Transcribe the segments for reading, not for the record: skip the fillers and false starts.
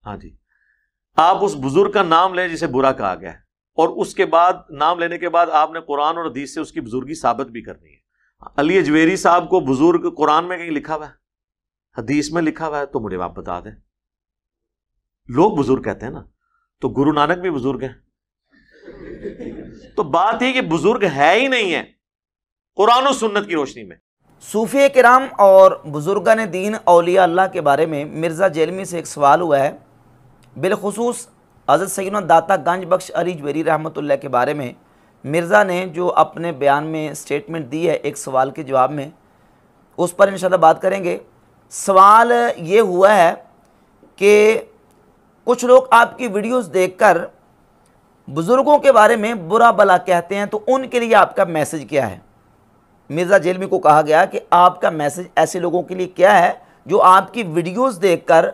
हाँ जी, आप उस बुजुर्ग का नाम लें जिसे बुरा कहा गया है, और उसके बाद नाम लेने के बाद आपने कुरान और हदीस से उसकी बुजुर्गी साबित भी करनी है। अली अजवेरी साहब को बुजुर्ग कुरान में कहीं लिखा हुआ है, हदीस में लिखा हुआ है? तो मुझे आप बता दें। लोग बुजुर्ग कहते हैं ना, तो गुरु नानक भी बुजुर्ग हैं। तो बात है कि बुजुर्ग है ही नहीं है कुरान और सुन्नत की रोशनी में। सूफी किराम और बुजुर्गान दीन औलिया अल्लाह के बारे में मिर्ज़ा जेलमी से एक सवाल हुआ है। बिलखुसूस हज़रत सैयदना दाता गंज बख्श अली जवेरी रहमतुल्लाह के बारे में मिर्ज़ा ने जो अपने बयान में स्टेटमेंट दी है एक सवाल के जवाब में, उस पर इंशाअल्लाह बात करेंगे। सवाल ये हुआ है कि कुछ लोग आपकी वीडियोस देखकर बुज़ुर्गों के बारे में बुरा भला कहते हैं, तो उनके लिए आपका मैसेज क्या है? मिर्ज़ा जेलमी को कहा गया कि आपका मैसेज ऐसे लोगों के लिए क्या है जो आपकी वीडियोस देखकर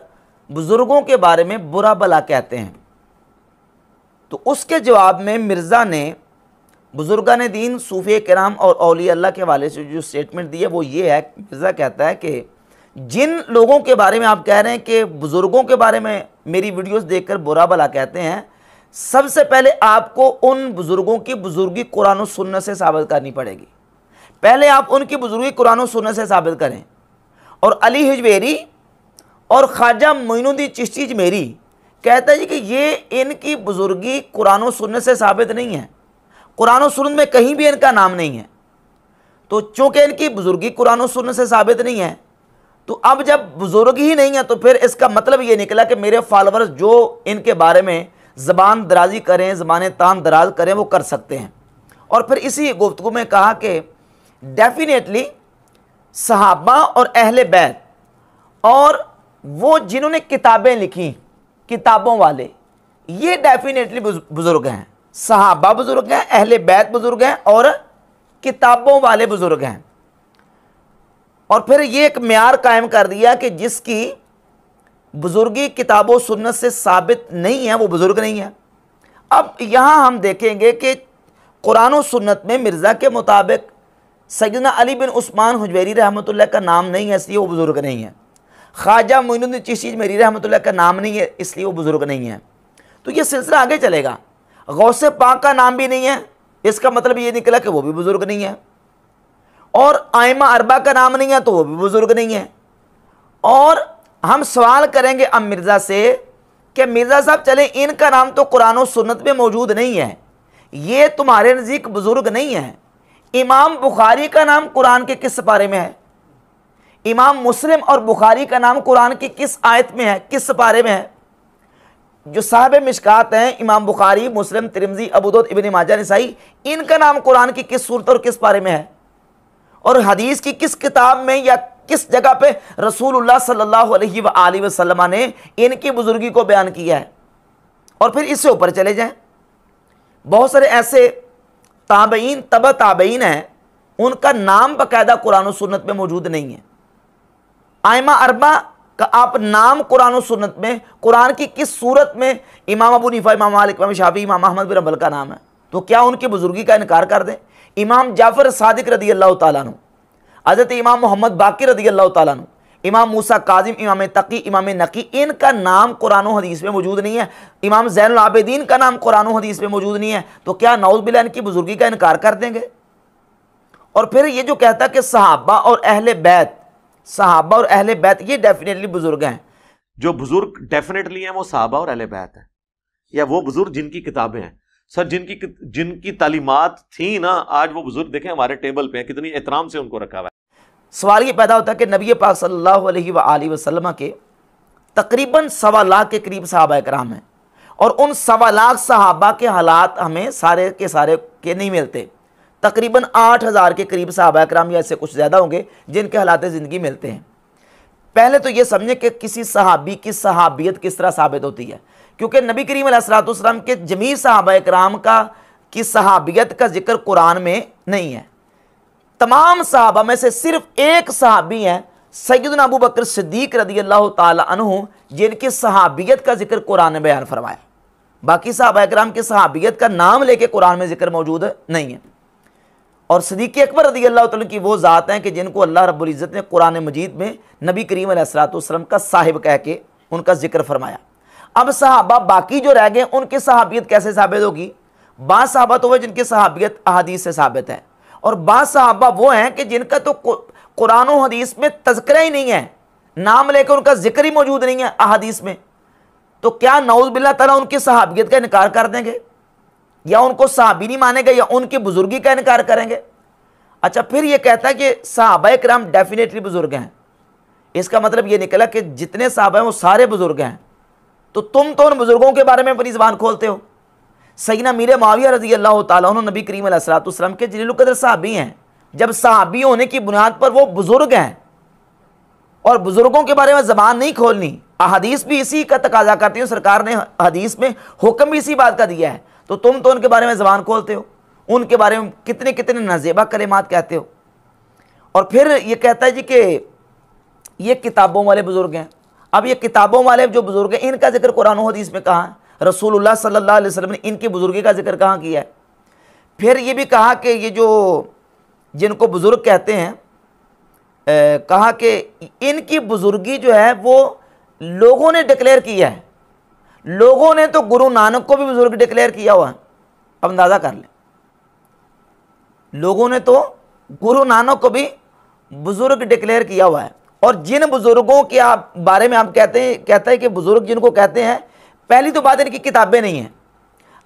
बुज़ुर्गों के बारे में बुरा भला कहते हैं। तो उसके जवाब में मिर्ज़ा ने बुजुर्गान दीन सूफी किराम और औलिया अल्लाह के हवाले से जो स्टेटमेंट दी है वो ये है। मिर्ज़ा कहता है कि जिन लोगों के बारे में आप कह रहे हैं कि बुज़ुर्गों के बारे में मेरी वीडियोस देखकर बुरा भला कहते हैं, सबसे पहले आपको उन बुज़ुर्गों की बुज़ुर्गी कुरान और सुन्नत से साबित करनी पड़ेगी। पहले आप उनकी बुज़ुर्गी कुरान और सुन्नत से साबित करें। और अली हजवेरी और ख्वाजा मोइनुद्दीन चिश्ती अजमेरी कहता है जी कि ये इनकी बुज़ुर्गी कुरान और सुन्नत से साबित नहीं है, कुरान और सुन्नत में कहीं भी इनका नाम नहीं है। तो चूँकि इनकी बुज़ुर्गी कुरान और सुन्नत से साबित नहीं है, तो अब जब बुज़ुर्ग ही नहीं है तो फिर इसका मतलब ये निकला कि मेरे फॉलोअर्स जो इनके बारे में ज़बान दराजी करें, ज़बान तान दराज करें, वो कर सकते हैं। और फिर इसी गुफ्तगू में कहा कि डेफिनेटली सहाबा और अहले बैत और वो जिन्होंने किताबें लिखी, किताबों वाले, ये डेफिनेटली बुज़ुर्ग हैं। सहाबा बुज़ुर्ग हैं, अहले बैत बुज़ुर्ग हैं और किताबों वाले बुज़ुर्ग हैं। और फिर ये एक म्यार कायम कर दिया कि जिसकी बुज़ुर्गी किताबों सुन्नत से साबित नहीं है वो बुज़ुर्ग नहीं है। अब यहाँ हम देखेंगे कि कुरान और सुन्नत में मिर्ज़ा के मुताबिक सैयदना अली बिन उस्मान हजवेरी रहमतुल्लाह का नाम नहीं है, इसलिए वो बुज़ुर्ग नहीं है। ख्वाजा मोइनुद्दीन चिश्ती अजमेरी रहमतुल्लाह का नाम नहीं है, इसलिए वो बुज़ुर्ग नहीं है। तो ये सिलसिला आगे चलेगा। गौसे पाक का नाम भी नहीं है, इसका मतलब ये निकला कि वो भी बुज़ुर्ग नहीं है। और आइमा अरबा का नाम नहीं है तो वो भी बुज़ुर्ग नहीं है। और हम सवाल करेंगे अब मिर्ज़ा से कि मिर्ज़ा साहब चले, इनका नाम तो कुरान और सुन्नत में मौजूद नहीं है, ये तुम्हारे नज़दीक बुज़ुर्ग नहीं है। इमाम बुखारी का नाम कुरान के किस पारे में है? इमाम मुस्लिम और बुखारी का नाम कुरान की किस आयत में है, किस पारे में है? जो साहब मिशकात हैं, इमाम बुखारी, मुस्लिम, तिरमिज़ी, अबू दाऊद, इब्न माजा, नसाई, इनका नाम कुरान की किस सूरत और किस पारे में है? और हदीस की किस किताब में या किस जगह पे रसूलुल्लाह सल्लल्लाहु अलैहि वसल्लम ने इनकी बुजुर्गी को बयान किया है? और फिर इससे ऊपर चले जाएं, बहुत सारे ऐसे ताबईन, तबा ताबईन हैं, उनका नाम बाकायदा कुरान और सुन्नत में मौजूद नहीं है। आइमा अरबा का आप नाम कुरान और सुन्नत में, कुरान की किस सूरत में इमाम अबू हनीफा, इमाम मालिक, इमाम शाफी, इमाम अहमद बिन हंबल का नाम है? तो क्या उनकी बुजुर्गी का इनकार कर दें? इमाम जाफर सादिक रदी अल्लाह तआला अन्हु, हज़रत इमाम मोहम्मद बाकिर रदी अल्लाह तआला अन्हु, इमाम मूसा काजिम, इमाम तकी, इमाम नकी, इनका नाम कुरान और हदीस में मौजूद नहीं है। इमाम ज़ैनुल आबिदीन का नाम कुरान और हदीस में मौजूद नहीं है। तो क्या नौज़ बिल्लाह इनकी बुजुर्गी का इनकार कर देंगे? और फिर ये जो कहता कि सहाबा और अहले बैत, सहाबा और अहले बैत ये डेफिनेटली बुजुर्ग हैं। जो बुजुर्ग डेफिनेटली हैं वो सहाबा और अहले बैत हैं, या वो बुजुर्ग जिनकी किताबें हैं। सर, जिनकी तालीमात थी ना, आज वो बुजुर्ग देखें हमारे टेबल पे हैं, कितनी एहतराम से उनको रखा हुआ है। सवाल ये पैदा होता है कि नबी पाक सल्लल्लाहु अलैहि वसल्लम के तकरीबन 1.25 लाख के करीब सहाबा कराम हैं, और उन 1.25 लाख सहाबा के हालात हमें सारे के सारे के नहीं मिलते। तकरीबन 8,000 के करीब सहाबा कराम या इससे कुछ ज़्यादा होंगे जिनके हालात ज़िंदगी मिलते हैं। पहले तो ये समझें कि किसी सहाबी की सहाबियत किस तरह साबित होती है, क्योंकि नबी करीम अलैहिस्सलातु वस्सलाम के जमी सहाबा कराम का की सहाबियत का जिक्र कुरान में नहीं है। तमाम सहाबा में से सिर्फ एक सहाबी हैं सैयदना अबू बकर सिद्दीक रदी अल्लाह ताला अन्हु, जिनकी सहाबियत का जिक्र कुरान ने बयान फरमाया। बाकी सहाबा कराम की सहाबियत का नाम लेके कुरान में जिक्र मौजूद नहीं है। और सिद्दीक़ अकबर रदी अल्लाह ताला की वो ज़ात हैं कि जिनको अल्लाह रब्बुल इज़्ज़त ने कुरान मजीद में नबी करीम अलैहिस्सलातु वस्सलाम का साहिब कह के उनका जिक्र फरमाया। अब सहाबा बाकी जो रह गए उनकी सहाबियत कैसे साबित होगी? बाज़ सहाबा तो वो जिनकी सहाबियत अहादीस से साबित है, और बाज़ सहाबा वो हैं कि जिनका तो कुरान और हदीस में तज़किरा ही नहीं है, नाम लेकर उनका जिक्र ही मौजूद नहीं है अहादीस में। तो क्या नऊज़ बिल्लाह ताला उनकी सहाबियत का इनकार कर देंगे, या उनको सहाबी नहीं मानेंगे, या उनकी बुजुर्गी का इनकार करेंगे? अच्छा, फिर ये कहता है कि सहाबा किराम डेफिनेटली बुजुर्ग हैं। इसका मतलब ये निकला कि जितने सहाबा हैं वो सारे बुजुर्ग हैं। तो तुम तो उन बुजुर्गों के बारे में अपनी ज़बान खोलते हो। सैयदना मीर मुआविया रज़ी अल्लाह ताला अन्हु नबी करीम अलैहिस्सलातु वस्सलाम के जलीलुल क़द्र सहाबी हैं। जब सहाबी होने की बुनियाद पर वो बुजुर्ग हैं और बुजुर्गों के बारे में ज़बान नहीं खोलनी, अहादीस भी इसी का तकाजा करती है, सरकार ने हदीस में हुक्म भी इसी बात का दिया है, तो तुम तो उनके बारे में ज़बान खोलते हो, उनके बारे में कितने कितने नाज़ेबा कलिमात कहते हो। और फिर ये कहता है जी कि ये किताबों वाले बुजुर्ग हैं। अब ये किताबों वाले जो बुजुर्ग हैं इनका जिक्र कुरान और हदीस में कहाँ है? रसूलुल्लाह सल्लल्लाहु अलैहि वसल्लम ने इनकी बुजुर्गी का जिक्र कहाँ किया है? फिर ये भी कहा कि ये जो जिनको बुजुर्ग कहते हैं, कहा कि इनकी बुजुर्गी जो है वो लोगों ने डिक्लेयर किया है। लोगों ने तो गुरु नानक को भी बुजुर्ग डिक्लेयर किया हुआ है। अब अंदाज़ा कर लें, लोगों ने तो गुरु नानक को भी बुजुर्ग डिक्लेयर किया हुआ है। और जिन बुजुर्गों के आप बारे में आप कहते हैं कि बुजुर्ग जिनको कहते हैं, पहली तो बात इनकी किताबें नहीं हैं।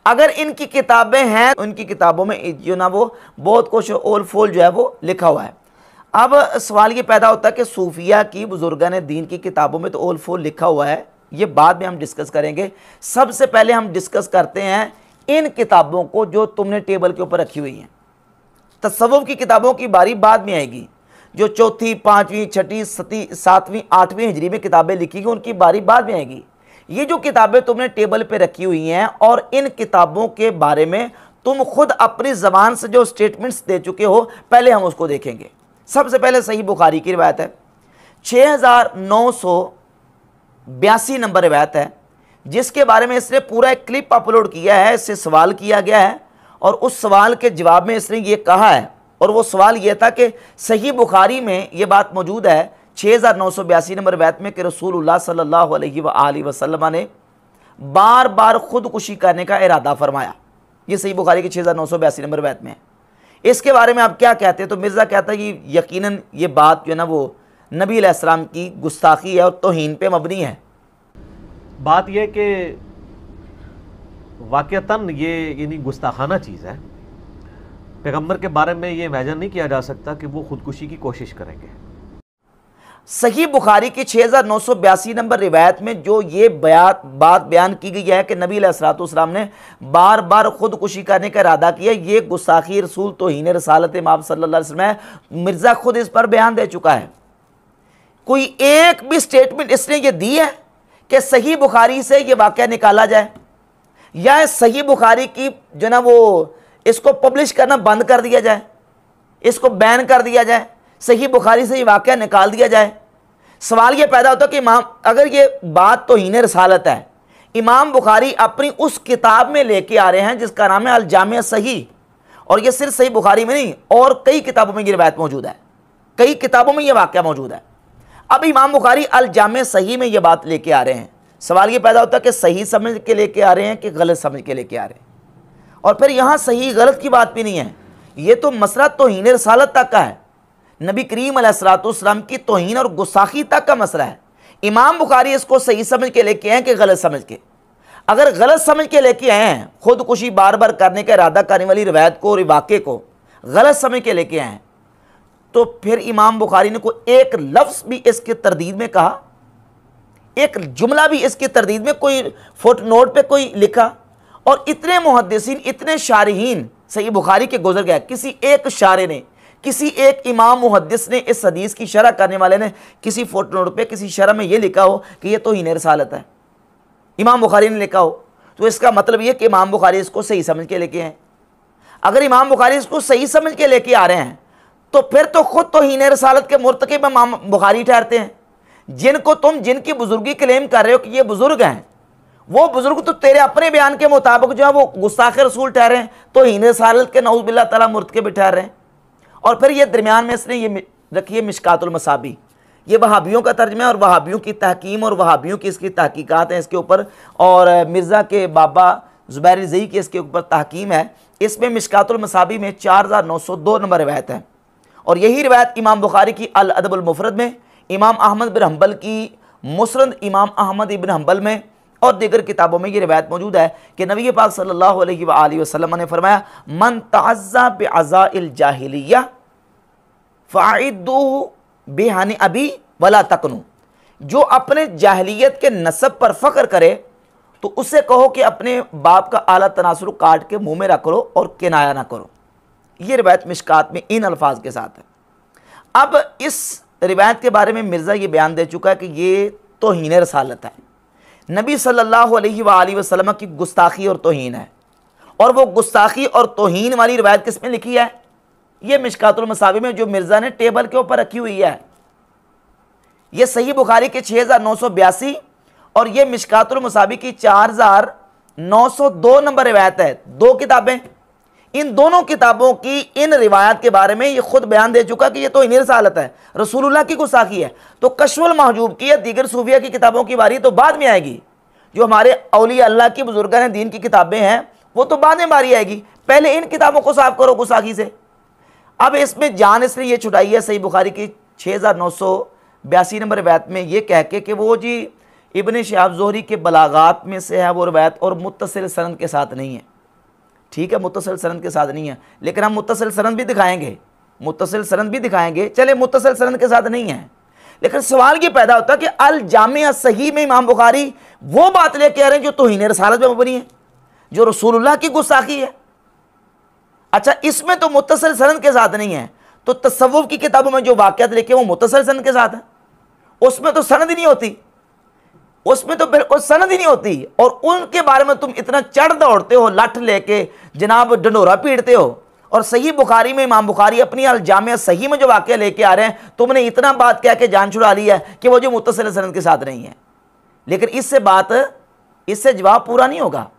अगर इनकी किताबें हैं, उनकी किताबों में जो ना वो बहुत कुछ ओल फोल जो है वो लिखा हुआ है। अब सवाल ये पैदा होता है कि सूफिया की बुजुर्गान दीन की किताबों में तो ओल फोल लिखा हुआ है, ये बाद में हम डिस्कस करेंगे। सबसे पहले हम डिस्कस करते हैं इन किताबों को जो तुमने टेबल के ऊपर रखी हुई हैं। तसव्वुफ की किताबों की बारी बाद में आएगी, जो चौथी, पाँचवीं, छठी, सातवीं, आठवीं हिजरी में किताबें लिखी गई, उनकी बारी बाद में आएगी। ये जो किताबें तुमने टेबल पे रखी हुई हैं और इन किताबों के बारे में तुम खुद अपनी ज़बान से जो स्टेटमेंट्स दे चुके हो, पहले हम उसको देखेंगे। सबसे पहले सही बुखारी की रिवायत है, 6982 नंबर रिवायत है, जिसके बारे में इसने पूरा एक क्लिप अपलोड किया है। इससे सवाल किया गया है और उस सवाल के जवाब में इसने ये कहा है, और वो सवाल ये था कि सही बुखारी में ये बात मौजूद है 6982 नंबर रिवायत में कि रसूलुल्लाह सल्लल्लाहु अलैहि वसल्लम ने बार बार खुदकुशी करने का इरादा फरमाया। ये सही बुखारी की 6982 नंबर रिवायत में है। इसके बारे में आप क्या कहते हैं? तो मिर्ज़ा कहता है कि यकीनन ये बात जो है ना वो नबी अलैहिस्सलाम की गुस्ताखी है और तौहीन पे मबनी है। बात यह कि वाक़तन ये यानी गुस्ताखाना चीज़ है। पैगम्बर के बारे में ये इमेजिन नहीं किया जा सकता कि वो खुदकुशी की कोशिश करेंगे। सही बुखारी की 6982 नंबर रिवायत में जो ये बात बयान की गई है कि नबी अलैहिस्सलातु वस्सलाम ने बार बार खुदकुशी करने का इरादा किया, ये गुस्ताखी रसूल तौहीन रसालत माब सल्लल्लाहु अलैहि वसल्लम है। मिर्ज़ा खुद इस पर बयान दे चुका है। कोई एक भी स्टेटमेंट इसने ये दी है कि सही बुखारी से ये वाक़या निकाला जाए, या सही बुखारी की जो ना वो इसको पब्लिश करना बंद कर दिया जाए, इसको बैन कर दिया जाए, सही बुखारी से ये वाक़या निकाल दिया जाए। सवाल ये पैदा होता है कि इमाम, अगर ये बात तौहीन रसालत है, इमाम बुखारी अपनी उस किताब में लेके आ रहे हैं जिसका नाम है अल जामे सही, और ये सिर्फ सही बुखारी में नहीं और कई किताबों में ये रिवायत मौजूद है, कई किताबों में ये वाक़या मौजूद है। अब इमाम बुखारी अल जामे सही में ये बात लेके आ रहे हैं। सवाल ये पैदा होता है कि सही समझ के लेके आ रहे हैं कि गलत समझ के लेके आ रहे हैं। और फिर यहाँ सही गलत की बात भी नहीं है, ये तो मसला तौहीन रसालत तक का है, नबी करीम अलैहिस्सलातु वस्सलाम की तौहीन और गुस्ताखी तक का मसला है। इमाम बुखारी इसको सही समझ के लेके आए हैं कि गलत समझ के? अगर गलत समझ के लेके आए हैं, खुदकुशी बार बार करने का इरादा करने वाली रिवायत को और वाक़े को गलत समझ के लेके आए हैं, तो फिर इमाम बुखारी ने कोई एक लफ्ज़ भी इसके तरदीद में कहा, एक जुमला भी इसकी तरदीद में, कोई फुट नोट पे कोई लिखा? और इतने मुहद्दिसीन, इतने शारिहीन सही बुखारी के गुजर गया, किसी एक शारे ने, किसी एक इमाम मुहद्दिस ने, इस हदीस की शरह करने वाले ने किसी फुट नोट पे, किसी शरह में ये लिखा हो कि ये तौहीन रसालत है, इमाम बुखारी ने लिखा हो, तो इसका मतलब ये कि इमाम बुखारी इसको सही समझ के लेके हैं। अगर इमाम बुखारी इसको सही समझ के लेके आ रहे हैं, तो फिर तो खुद तौहीन रसालत के मुर्तकिब इमाम बुखारी ठहरते हैं। जिनको तुम, जिनकी बुजुर्गी क्लेम कर रहे हो कि ये बुजुर्ग हैं, वो बुजुर्ग तो तेरे अपने बयान के मुताबिक जो है वो गुस्ताख रसूल ठहरे हैं, तौहीन रसालत के नऊज़ बिल्लाह ताला मुर्तकिब ठहर रहे हैं। और फिर ये दरमियान में इसने ये रखी है मिशकातुल मसाबी, ये वहाबियों का तर्जमा है और वहाबियों की तहकीम और वहाबियों की इसकी तहकीकात हैं इसके ऊपर, और मिर्ज़ा के बाबा ज़ुबैर ज़ई की इसके ऊपर तहकीम है। इसमें मिशकातुल मसाबी में 4902 नंबर रिवायत है, और यही रिवायत इमाम बुखारी की अल अदबुल मुफरद में, इमाम अहमद बिन हंबल की मुस्नद इमाम अहमद इब्न हंबल में और दीगर किताबों में ये रिवायत मौजूद है कि नबी पाक सल्लल्लाहु अलैहि वसल्लम ने फरमाया, मन तअज़्ज़ा बिअज़ाइल जाहिलिया फ़अइद्दूहु बिहानी अबी वला तकनु, जो अपने जाहिलियत के नसब पर फ़ख्र करे तो उससे कहो कि अपने बाप का आला तनासुर काट के मुंह में रख लो और किनाया ना करो। ये रिवायत मिशकात में इन अल्फाज के साथ है। अब इस रिवायत के बारे में मिर्ज़ा ये बयान दे चुका है कि ये तौहीन रसालत है, नबी सल्लल्लाहु अलैहि वसल्लम की गुस्ताखी और तौहीन है, और वो गुस्ताखी और तौहीन वाली रिवायत किस में लिखी है? ये मिशकातुल मसाबी में जो मिर्ज़ा ने टेबल के ऊपर रखी हुई है। ये सही बुखारी के 6982 और ये मिशकातुल मसाबी की 4902 नंबर रिवायत है। दो किताबें, इन दोनों किताबों की इन रिवायत के बारे में ये खुद बयान दे चुका कि ये तो इन्हीं रसालत है, रसूलुल्लाह की गुस्ताखी है। तो कश्फुल महजूब की या दीगर सूफिया की किताबों की बारी तो बाद में आएगी। जो हमारे औलिया अल्लाह की बुजुर्गान दीन की किताबें हैं वो तो बाद में बारी आएगी, पहले इन किताबों को साफ करो गुस्ताखी से। अब इसमें जान इसलिए ये छुटाई है सही बुखारी की 6982 नंबर रिवायत में ये कह के कि वो जी इब्न शिहाब ज़ुहरी के बलागात में से है वो रिवायत, और मुत्तसिल सनद के साथ नहीं है। ठीक है, मुत्तसिल सनद के साथ नहीं है, लेकिन हम मुत्तसिल सनद भी दिखाएंगे, मुत्तसिल सनद भी दिखाएंगे। चले मुत्तसिल सनद के साथ नहीं है, लेकिन सवाल ये पैदा होता है कि अल जामिया सही में इमाम बुखारी वो बात लेके आ रहे हैं जो तौहीन रसालत में मबनी है, जो रसूलुल्लाह की गुस्ताखी है। अच्छा, इसमें तो मुत्तसिल सनद के साथ नहीं है, तो तसव्वुफ की किताबों में जो वाक़यात लिखे वो मुत्तसिल सनद के साथ है, उसमें तो सनद ही नहीं होती, उसमें तो बिल्कुल सनद ही नहीं होती। और उनके बारे में तुम इतना चढ़ दौड़ते हो, लठ लेके जनाब डंडोरा पीटते हो, और सही बुखारी में इमाम बुखारी अपनी अल जामिया सही में जो वाक़या लेके आ रहे हैं, तुमने इतना बात कह के जान छुड़ा ली है कि वो जो मुत्तसिल सनद के साथ नहीं है। लेकिन इससे जवाब पूरा नहीं होगा,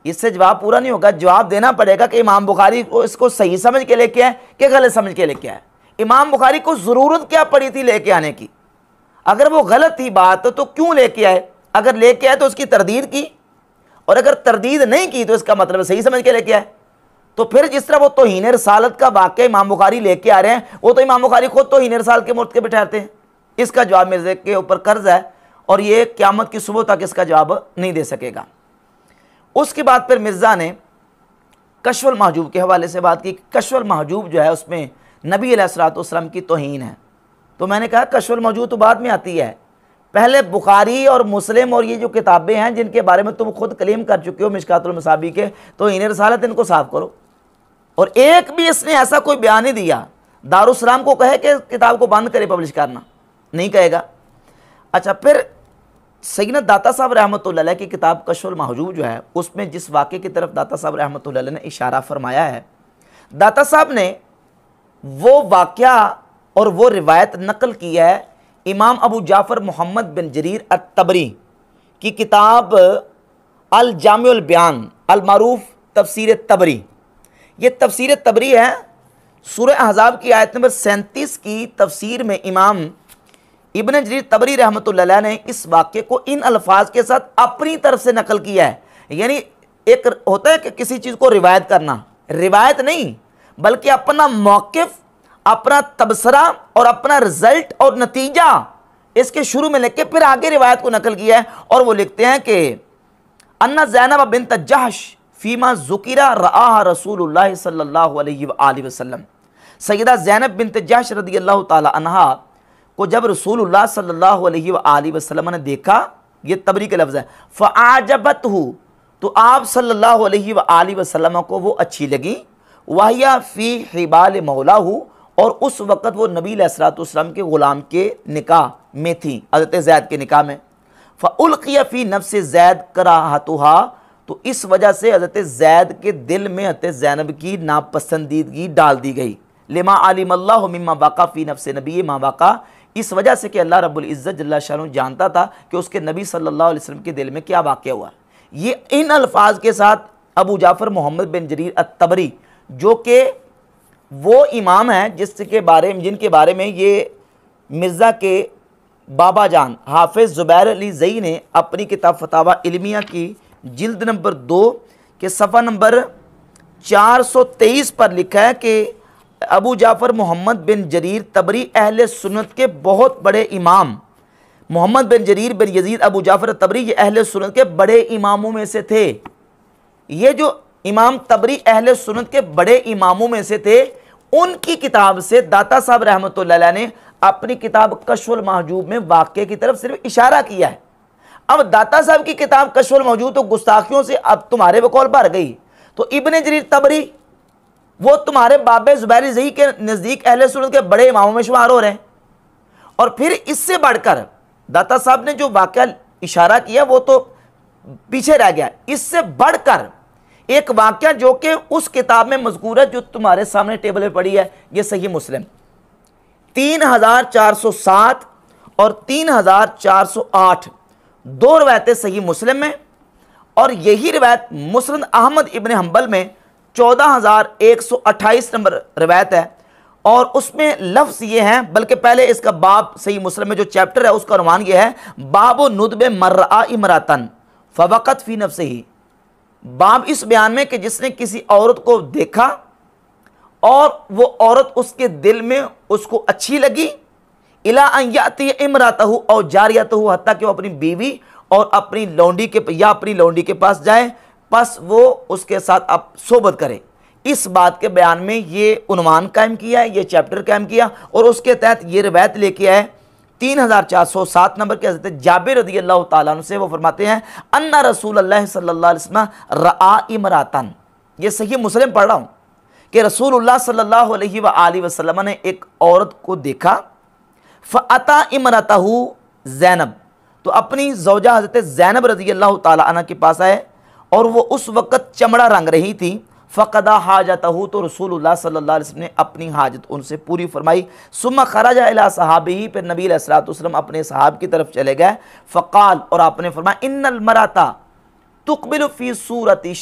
इससे जवाब पूरा नहीं होगा। जवाब देना पड़ेगा कि इमाम बुखारी को इसको सही समझ के लेके आए कि गलत समझ के लेके आए। इमाम बुखारी को ज़रूरत क्या पड़ी थी लेके आने की? अगर वो गलत थी बात तो क्यों लेके आए? अगर लेके आए तो उसकी तरदीद की, और अगर तरदीद नहीं की तो इसका मतलब सही समझ के लेके आए। तो फिर जिस तरह वो तौहीन रसालत का वाक़या इमाम बुखारी लेके आ रहे हैं, वो तो इमाम बुखारी खुद तौहीन रसालत के मुर्तकब ठहरते हैं। इसका जवाब मिर्ज़ा के ऊपर कर्ज है, और ये क़यामत की सुबह तक इसका जवाब नहीं दे सकेगा। उसके बाद फिर मिर्ज़ा ने कश्फुल महजूब के हवाले से बात की। कश्फुल महजूब जो है उसमें नबी अलैहिस्सलाम की तौहीन है। तो मैंने कहा कश्फुल महजूब तो बाद में आती है, पहले बुखारी और मुस्लिम और ये जो किताबें हैं जिनके बारे में तुम खुद क्लेम कर चुके हो मिशकातुल मसाबी के, तो इन्हें रसालत इनको साफ करो। और एक भी इसने ऐसा कोई बयान नहीं दिया दारुस्सलाम को कहे कि किताब को बंद करे पब्लिश करना, नहीं कहेगा। अच्छा, फिर सैयदना दाता साहब रहमतुल्लाह अलैह की किताब कश्फुल महजूब जो है उसमें जिस वाक़े की तरफ दाता साहब रहमतुल्लाह अलैह ने इशारा फरमाया है, दाता साहब ने वो वाक़या और वो रिवायत नकल की है इमाम अबू जाफ़र मोहम्मद बिन जरीर अत-तबरी की किताब अल जामिउल बयान अल मारूफ तफसीर तबरी। ये तफसीर तबरी है, सूरह अहज़ाब की आयत नंबर 37 की तफसीर में इमाम इब्न जरीर तबरी रहमतुल्लाह अलैह ने इस वाक़े को इन अल्फाज के साथ अपनी तरफ से नकल किया है। यानी एक होता है कि किसी चीज़ को रिवायत करना, रिवायत नहीं बल्कि अपना मौक़िफ़, अपना तबसरा और अपना रिजल्ट और नतीजा इसके शुरू में लिख के फिर आगे रिवायत को नकल किया है। और वो लिखते हैं कि अन्ना ज़ैनब बिन्त जहश फ़ीमा ज़ुकिरा रआहा रसूलुल्लाह सल्लल्लाहु अलैहि वसल्लम, सैयदा ज़ैनब बिन्त जहश रज़ियल्लाहु ताला अन्हा को जब रसूलुल्लाह सल्लल्लाहु अलैहि वसल्लम ने देखा, ये तबरी के लफ्ज़ है, फ़आजबतहु, तो आप सल्लल्लाहु अलैहि वसल्लम को वो अच्छी लगी, वहिया फ़ी हिबाल मौलाहु, और उस वक़्त वो नबी अलैहिस्सलाम के ग़ुलाम के निकाह में थी, हज़रत ज़ैद के निकाह में। फ़उल्क़िया फ़ी नफ्स ज़ैद कराहतुहा, तो इस वजह से हज़रत ज़ैद के दिल में हज़रत ज़ैनब की नापसंदीदगी डाल दी गई। लिमा अलिमल्लाहु मिम्मा वाक़ा फ़ी नफ्स नबी मा वाक़ा, इस वजह से कि अल्लाह रब्बुल इज़्ज़त जल्ला शानु जानता था कि उसके नबी सल्लल्लाहु अलैहि वसल्लम के दिल में क्या वाक़या हुआ। ये इन अल्फाज के साथ अबू जाफ़र मोहम्मद बिन जरीर अत-तबरी, जो कि वो इमाम हैं जिनके बारे में ये मिर्ज़ा के बाबा जान हाफिज़ ज़ुबैर अली ज़ई ने अपनी किताब फतावा इल्मिया की जिल्द नंबर 2 के सफ़ा नंबर 423 पर लिखा है कि अबू जाफ़र मोहम्मद बिन जरीर तबरी अहले सुन्नत के बहुत बड़े इमाम, मोहम्मद बिन जरीर बिन यजीद अबू जाफ़र तबरी ये अहले सुन्नत के बड़े इमामों में से थे। ये जो इमाम तबरी अहले सुन्नत के बड़े इमामों में से थे, उनकी किताब से दाता साहब रहमतुल्लाह अलैह ने अपनी किताब कश्फुल महजूब में वाक़े की तरफ सिर्फ इशारा किया है। अब दाता साहब की किताब कश्फुल महजूब तो गुस्ताखियों से अब तुम्हारे बकौल भर गई, तो इब्ने जरीर तबरी वो तुम्हारे बाबे ज़ुबैर ज़ई के नज़दीक अहले सुन्नत के बड़े इमामों में शुमार हो रहे हैं। और फिर इससे बढ़कर दाता साहब ने जो वाक़या इशारा किया वो तो पीछे रह गया। इससे बढ़कर एक वाक़या जो कि उस किताब में मज़कूर है जो तुम्हारे सामने टेबल पे पड़ी है, ये सही मुस्लिम 3407 और 3408 दो रवायतें सही मुस्लिम में, और यही रवायत मुस्नद अहमद इब्न हंबल में 14128 नंबर रवायत है। और उसमें लफ्ज़ ये हैं, बल्कि पहले इसका बाब सही मुस्लिम में जो चैप्टर है उसका उन्वान ये है, बाब नुदबे मर्रा इमरातन फवक़त फ़ी नफ्सिही। बाब इस बयान में कि जिसने किसी औरत को देखा और वो औरत उसके दिल में उसको अच्छी लगी, इला अन याती इमरातहु और जारियतहु, हत्ता कि वो अपनी बीवी और अपनी लौंडी के या अपनी लौंडी के पास जाए, बस वो उसके साथ अब सोबत करे। इस बात के बयान में ये उन्वान कायम किया है, ये चैप्टर कायम किया, और उसके तहत ये रवायत लेके आए 3407 नंबर के हज़रत जाबिर रज़ी अल्लाह ताला अन्हु से। वो फरमाते हैं अन्ना रसूलुल्लाह सल्लल्लाहु अलैहि वसल्लम रआ इमरातन, ये सही मुस्लिम पढ़ रहा हूँ कि रसूलुल्लाह सल्लल्लाहु अलैहि वसल्लम ने एक औरत को देखा, फ़अता इमरतहु ज़ैनब, तो अपनी ज़ौजा हज़रत ज़ैनब रज़ी अल्लाह ताला अन्हा के पास आए और वो उस वक़्त चमड़ा रंग रही थी। फ़क़दा हाजतहु, तो रसूलुल्लाह सल्लल्लाहु अलैहि वसल्लम ने अपनी हाजत उनसे पूरी फरमाई। सुम्मा खरजा इला सहाबिही, फिर नबी अलैहिस्सलातु वस्सलाम अपने सहाब की तरफ चले गए। फ़क़ाल, और आपने फरमाया इन्नल मराता तुक़बिलु फ़ी सूरति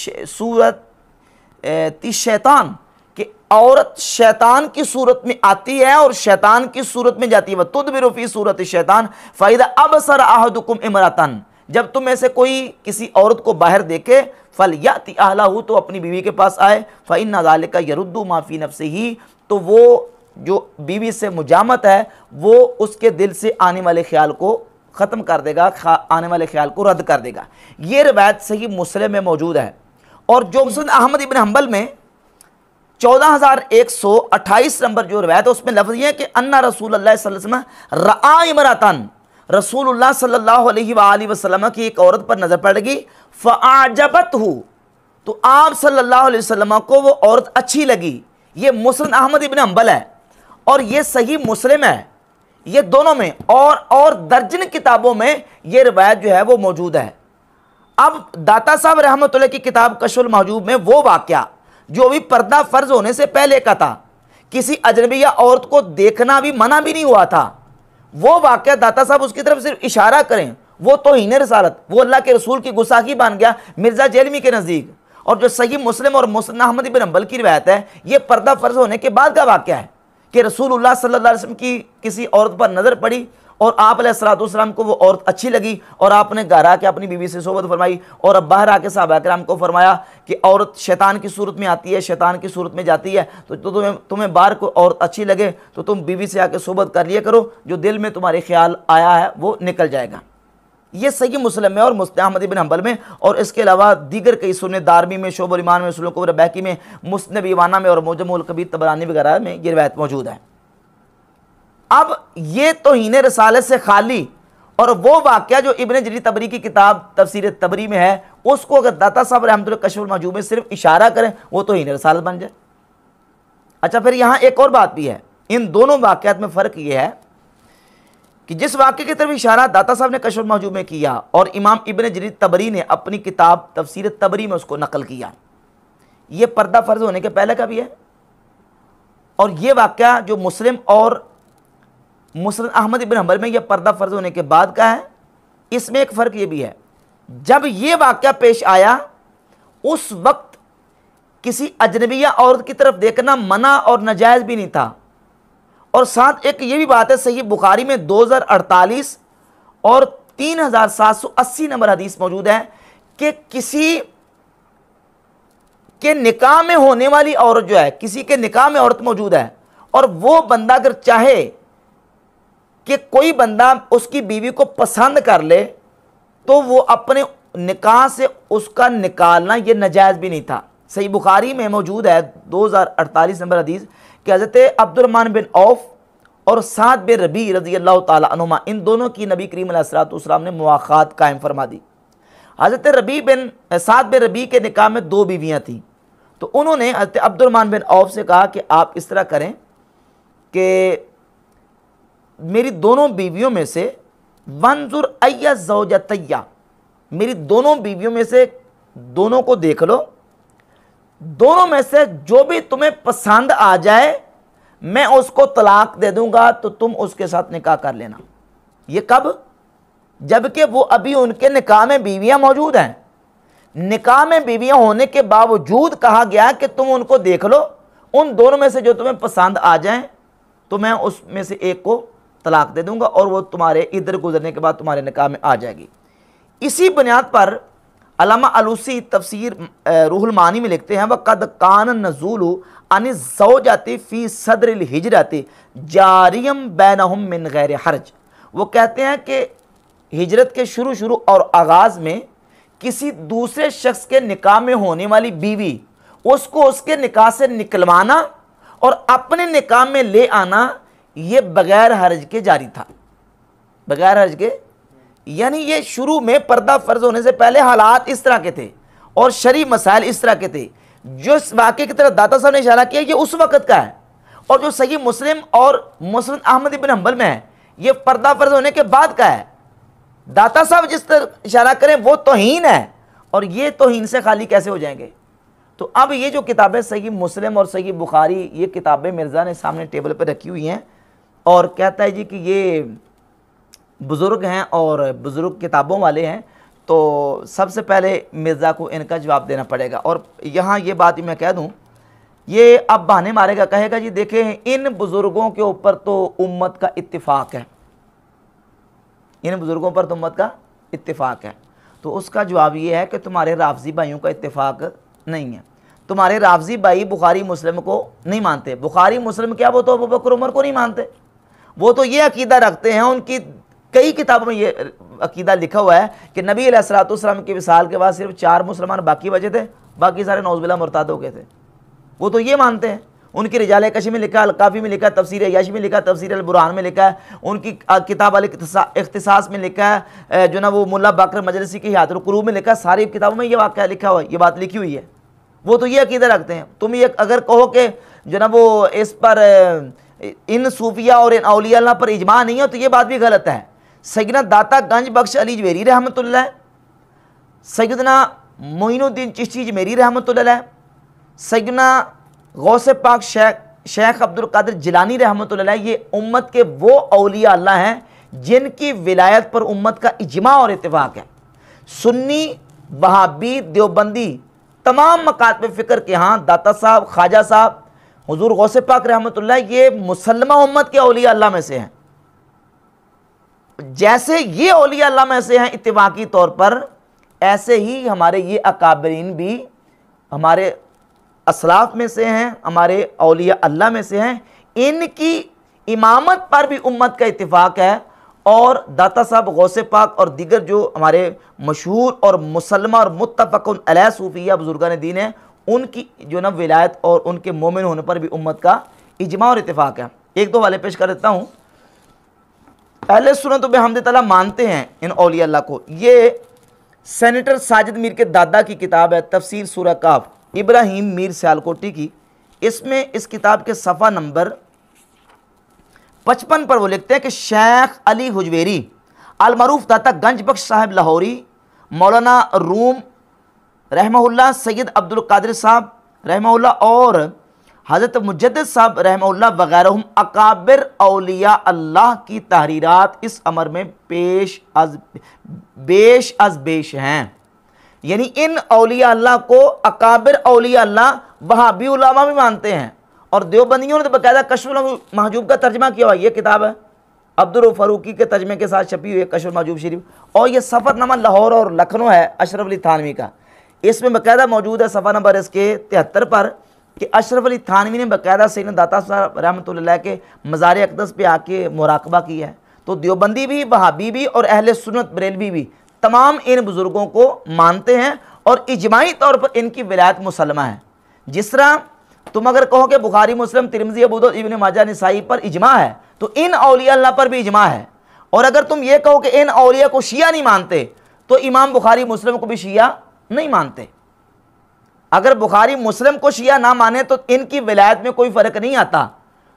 शैतान, कि औरत शैतान की सूरत में आती है और शैतान की सूरत में जाती है। वह तुदबिरु फ़ी सूरति शैतान फ़इज़ा अबसर अहदुकुम इमरातन, जब तुम में से कोई किसी औरत को बाहर देखे, फल याति अहलहु, तो अपनी बीवी के पास आए, फ़इन्ना ज़ालिका यरुद्दु मा फ़ी नफ्सिही, तो वो जो बीवी से मुजामत है वो उसके दिल से आने वाले ख्याल को ख़त्म कर देगा, आने वाले ख्याल को रद्द कर देगा। ये रवायत सही मुस्लिम में मौजूद है। और जो मुस्नद अहमद इब्न हंबल में 14128 नंबर जो रवायत है उसमें लफ्ज़ ये है कि अन्ना रसूलुल्लाह सल्लल्लाहु अलैहि वसल्लम रआ इमरातन, रसूलुल्लाह सल्लल्लाहु अलैहि वसल्लम की एक औरत पर नज़र पड़ गई। फ़अजबतहु, तो आप सल्लल्लाहु अलैहि वसल्लम को वो औरत अच्छी लगी। ये मुस्नद अहमद इब्न हंबल है और ये सही मुस्लिम है, ये दोनों में और दर्जन किताबों में ये रवायत जो है वो मौजूद है। अब दाता साहब रहमतुल्लाह की किताब कश्फुल महजूब में वो वाक़या जो भी पर्दा फ़र्ज होने से पहले का था, किसी अजनबी या औरत को देखना भी मना भी नहीं हुआ था, वो वाक़या दाता साहब उसकी तरफ सिर्फ इशारा करें, वो तौहीन रिसालत, वो अल्लाह के रसूल की गुस्ताखी बन गया मिर्ज़ा जेलमी के नज़दीक। और जो सही मुस्लिम और मुस्नद अहमद इब्न हंबल की रिवायत है, ये पर्दा फ़र्ज होने के बाद का वाक़या है कि रसूलुल्लाह सल्लल्लाहु अलैहि वसल्लम की किसी औरत पर नज़र पड़ी और आप अलैहिस्सलातु वस्सलाम को वो औरत अच्छी लगी और आपने घर आके अपनी बीवी से सोबत फरमाई, और अब बाहर आके सहाबा किराम को फरमाया कि औरत शैतान की सूरत में आती है, शैतान की सूरत में जाती है, तो तुम्हें बाहर को औरत अच्छी लगे तो तुम बीवी से आके सोबत कर लिया करो, जो दिल में तुम्हारे ख्याल आया है वो निकल जाएगा। ये सही मुस्लिम में और मुस्नद अहमद इब्न हंबल में, और इसके अलावा दीगर कई सुन्नत दारमी में, शोबुल ईमान में, सुनन कुबर बैकी में, मुस्नद ईवाना में और मुजमुल कबीर तबरानी वगैरह में ये रिवायत मौजूद है। अब ये तौहीन रिसालत से खाली और वो वाक़या जो इब्न जरीर तबरी की किताब तफसीर तबरी में है, उसको अगर दाता साहब रहमतुल्लाह कश्फुल महजूब में सिर्फ इशारा करें वो तौहीन रिसालत बन जाए। अच्छा, फिर यहाँ एक और बात भी है, इन दोनों वाक़यात में फ़र्क ये है कि जिस वाक़े की तरफ इशारा दाता साहब ने कश्फुल महजूब में किया और इमाम इब्न जरीर तबरी ने अपनी किताब तफसीर तबरी में उसको नकल किया, ये पर्दा फ़र्ज होने के पहले का भी है। और ये वाक़या जो मुस्लिम और मुस्नद अहमद इब्न हंबल में यह पर्दा फ़र्ज होने के बाद का है, इसमें एक फ़र्क ये भी है, जब ये वाक़या पेश आया उस वक्त किसी अजनबिया औरत की तरफ देखना मना और नाजायज़ भी नहीं था, और साथ एक ये भी बात है, सही बुखारी में 2048 और 3780 नंबर हदीस मौजूद है कि किसी के निकाह में होने वाली औरत जो है, किसी के निकाह में औरत मौजूद है और वो बंदा अगर चाहे कि कोई बंदा उसकी बीवी को पसंद कर ले तो वो अपने निकाह से उसका निकालना ये नाजायज़ भी नहीं था। सही बुखारी में मौजूद है 2048 नंबर हदीस कि हज़रत अब्दुर्रहमान बिन औफ और साद बिन रबी रज़ी अल्लाह ताला अन्हुमा, इन दोनों की नबी करीम अलैहिस्सलातु वस्सलाम ने मुआख़ात कायम फरमा दी। हज़रत साद बिन रबी के निकाह में 2 बीवियाँ थीं, तो उन्होंने हज़रत अब्दुर्रहमान बिन औफ से कहा कि आप इस तरह करें कि मेरी दोनों बीवियों में से वंजुर अय्या ज़ौजतैया, मेरी दोनों बीवियों में से दोनों को देख लो, दोनों में से जो भी तुम्हें पसंद आ जाए मैं उसको तलाक दे दूंगा, तो तुम उसके साथ निकाह कर लेना। ये कब? जबकि वो अभी उनके निकाह में बीवियां मौजूद हैं। निकाह में बीवियां होने के बावजूद कहा गया कि तुम उनको देख लो, उन दोनों में से जो तुम्हें पसंद आ जाए तो मैं उसमें से एक को तलाक दे दूंगा और वो तुम्हारे इधर गुजरने के बाद तुम्हारे निकाह में आ जाएगी। इसी बुनियाद पर अल्लामा अलूसी तफसीर रूहुल मानी में लिखते हैं, वक़द कान नज़ूलु अन ज़ौजाति फ़ी सदरिल हिजरति जारियम बैनहुम मिन गैर हर्ज। वो कहते हैं कि हिजरत के शुरू और आगाज़ में किसी दूसरे शख्स के निकाह में होने वाली बीवी उसको उसके निकाह से निकलवाना और अपने निकाह में ले आना, ये बगैर हर्ज के जारी था। बगैर हर्ज के यानी ये शुरू में पर्दा फ़र्ज होने से पहले हालात इस तरह के थे और शरई मसाइल इस तरह के थे। जो इस वाक़े की तरफ दाता साहब ने इशारा किया ये उस वक़्त का है, और जो सही मुस्लिम और मुस्लिम अहमद इब्न हंबल में है ये पर्दा फ़र्ज होने के बाद का है। दाता साहब जिस तरह इशारा करें वो तौहीन है, और ये तौहीन से खाली कैसे हो जाएंगे। तो अब ये जो किताबें सही मुस्लिम और सही बुखारी, ये किताबें मिर्ज़ा ने सामने टेबल पर रखी हुई हैं और कहता है जी कि ये बुज़ुर्ग हैं और बुज़ुर्ग किताबों वाले हैं, तो सबसे पहले मिर्ज़ा को इनका जवाब देना पड़ेगा। और यहाँ ये बात मैं कह दूँ, ये अब बहाने मारेगा, कहेगा जी देखें इन बुज़ुर्गों के ऊपर तो उम्मत का इत्तिफ़ाक़ है, इन बुज़ुर्गों पर तो उम्मत का इत्तिफ़ाक़ है। तो उसका जवाब ये है कि तुम्हारे राफ़ज़ी भाइयों का इत्तिफ़ाक़ नहीं है। तुम्हारे राफ़ज़ी भाई बुखारी मुस्लिम को नहीं मानते। बुखारी मुस्लिम क्या, वो तो अबू बकर उमर को नहीं मानते। वो तो ये अकीदा रखते हैं, उनकी कई किताबों में ये अकीदा लिखा हुआ है कि नबी अलैहिस्सलातु वस्सलाम के विसाल के बाद सिर्फ 4 मुसलमान बाकी बचे थे, बाकी सारे नौज़ुबिल्लाह मुर्ताद हो गए थे। वो तो ये मानते हैं। उनकी रिजाल कशी में लिखा है, अल-काफ़ी में लिखा है, तफसीर याशी में लिखा है, तफसीर अल-बुरहान में लिखा है, उनकी किताब अल-इख्तिसास में लिखा है, जो ना वो मुल्ला बाकर मजलिसी की हयातुल कुरूब में लिखा है। सारी किताबों में ये वाक़या लिखा हुआ है, ये बात लिखी हुई है। वो तो ये अकीदा रखते हैं। तुम ये अगर कहो कि जो ना वो इस पर इन सूफिया और इन औलिया अल्लाह पर इजमा नहीं है, तो ये बात भी गलत है। सैयदना दाता गंज बख्श अली जवेरी रहमतुल्लाह, सैयदना मोइनुद्दीन चिश्ती जमेरी रहमतुल्लाह, सैयदना गौसे पाक शेख अब्दुल कादिर जिलानी रहमतुल्लाह, ये उम्मत के वो औलिया अल्लाह हैं जिनकी विलायत पर उम्मत का इजमा और इत्तिफाक है। सुन्नी, वहाबी, देवबंदी, तमाम मकातब फ़िक्र के यहाँ दाता साहब, ख्वाजा साहब, हुजूर गौसे पाक रहमतुल्लाह, ये मुसलमा उम्मत के औलिया अल्लाह में से हैं। जैसे ये औलिया अल्लाह में से हैं इत्तिफाकी तौर पर, ऐसे ही हमारे ये अकाबरीन भी हमारे असलाफ में से हैं, हमारे औलिया अल्लाह में से हैं। इनकी इमामत पर भी उम्मत का इत्तिफाक है। और दाता साहब, गौसे पाक और दीगर जो हमारे मशहूर और मुसलमा और मुत्तफ़क़ुन अलैह सूफिया बुजुर्गान दीन है, उनकी जो ना विलायत और उनके मोमिन होने पर भी उम्मत का इजमा और इत्तिफाक है। एक दो वाले पेश कर देता हूँ। अहले सुन्नत व बिहम्द तआला मानते हैं इन औलिया अल्लाह को। ये सेनेटर साजिद मीर के दादा की किताब है तफसीर सूरह काफ, इब्राहिम मीर सियालकोटी की। इसमें इस किताब के सफ़ा नंबर 55 पर वो लिखते हैं कि शेख अली हुजवेरी अलमरूफ दाता गंज बख्श साहब लाहौरी, मौलाना रूम रहमहुल्लाह, सैयद अब्दुल कादिर साहब रहमहुल्लाह और हज़रत मुजद्दिद साहब रहमहुल्लाह वगैरह अकाबिर औलिया अल्लाह की तहरीरात इस अमर में बेश अज बेश हैं। यानी इन औलिया अल्लाह को अकाबिर औलिया अल्लाह वहाबी उलमा भी मानते हैं और देवबंदियों ने तो बाकायदा कश्फुल महजूब का तर्जमा किया हुआ, ये किताब है अब्दुल फ़ारूकी के तर्जमे के साथ छपी हुई है कश्फुल महजूब शरीफ। और ये सफ़रनामा लाहौर और लखनऊ है अशरफ अली थानवी का, इसमें बाकायदा मौजूद है सफ़ा नंबर इसके 73 पर कि अशरफ अली थानवी ने बाकायदा सैयदना दाता साहब रहमतुल्लाह के मज़ार अक़दस पे आके मुराकबा किया है। तो देवबंदी भी, वहाबी भी और अहले सुन्नत बरेलवी भी तमाम इन बुज़ुर्गों को मानते हैं और इजमाई तौर पर इनकी विलायत मुसलमा है। जिस तरह तुम अगर कहो कि बुखारी, मुस्लिम, तिरमिज़ी, अबू दाऊद, इब्न माजा, निसाई पर इजमा है, तो इन औलिया अल्लाह पर भी इजमा है। और अगर तुम ये कहो कि इन औलिया को शिया नहीं मानते, तो इमाम बुखारी मुस्लिम को भी शिया नहीं मानते। अगर बुखारी मुस्लिम को शिया ना माने तो इनकी विलायत में कोई फ़र्क नहीं आता।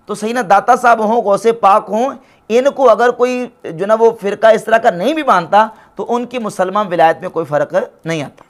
तो सैयदना दाता साहब हों, गौसे पाक हों, इनको अगर कोई जो ना वो फ़िरका इस तरह का नहीं भी मानता तो उनकी मुसलमान विलायत में कोई फ़र्क नहीं आता।